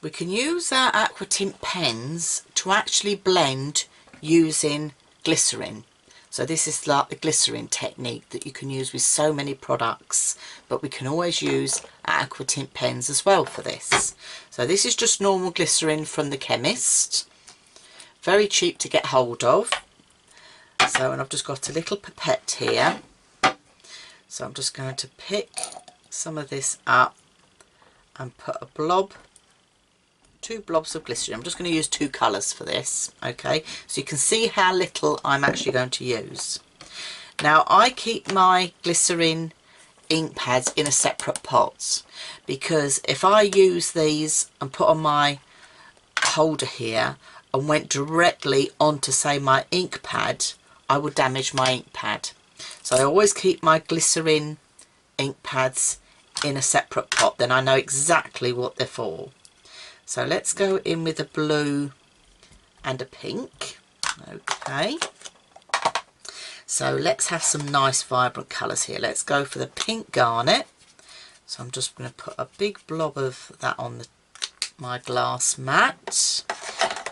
We can use our Aqua Tint pens to actually blend using glycerin. So this is like the glycerin technique that you can use with so many products, but we can always use our Aqua Tint pens as well for this. So this is just normal glycerin from the chemist, very cheap to get hold of. So, and I've just got a little pipette here, so I'm just going to pick some of this up and put a blob, 2 blobs of glycerin. I'm just going to use 2 colours for this, okay, so you can see how little I'm actually going to use. Now I keep my glycerin ink pads in a separate pot, because if I use these and put on my holder here and went directly onto, say, my ink pad, I would damage my ink pad. So I always keep my glycerin ink pads in a separate pot, then I know exactly what they're for. So let's go in with a blue and a pink. Okay, so let's have some nice vibrant colours here. Let's go for the pink garnet. So I'm just going to put a big blob of that on my glass mat.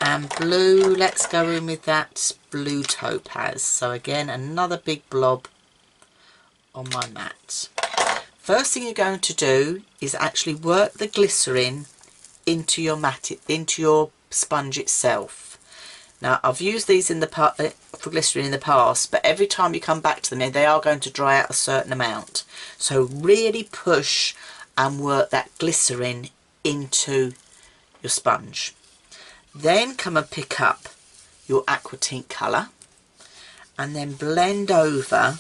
And blue, let's go in with that blue topaz. So again, another big blob on my mat. First thing you're going to do is actually work the glycerin into your mat, into your sponge itself. Now I've used these in the for glycerin in the past, but every time you come back to them, they are going to dry out a certain amount. So really push and work that glycerin into your sponge. Then come and pick up your Aqua Tint colour and then blend over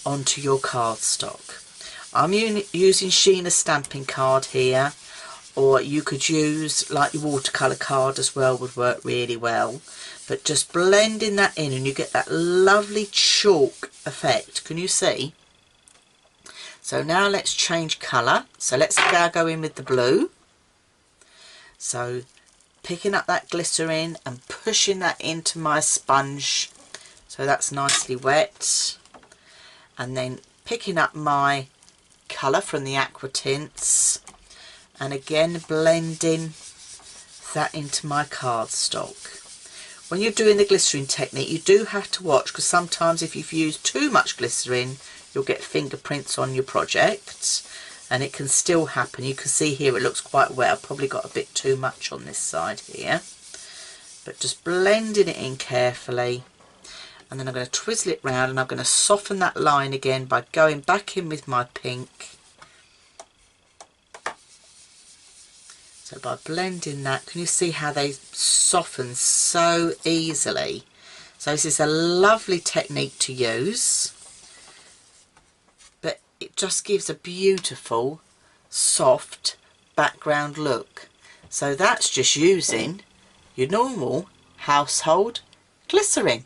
onto your cardstock. I'm using Sheena stamping card here, or you could use like your watercolour card as well, would work really well. But just blending that in and you get that lovely chalk effect. Can you see? So now let's change colour. So let's go in with the blue. So picking up that glycerin and pushing that into my sponge so that's nicely wet, and then picking up my colour from the Aqua Tints and again blending that into my cardstock. When you're doing the glycerin technique, you do have to watch, because sometimes if you've used too much glycerin you'll get fingerprints on your project, and it can still happen. You can see here it looks quite wet. I've probably got a bit too much on this side here, but just blending it in carefully, and then I'm going to twizzle it round and I'm going to soften that line again by going back in with my pink. So by blending that, can you see how they soften so easily? So this is a lovely technique to use, but it just gives a beautiful soft background look. So that's just using your normal household glycerin.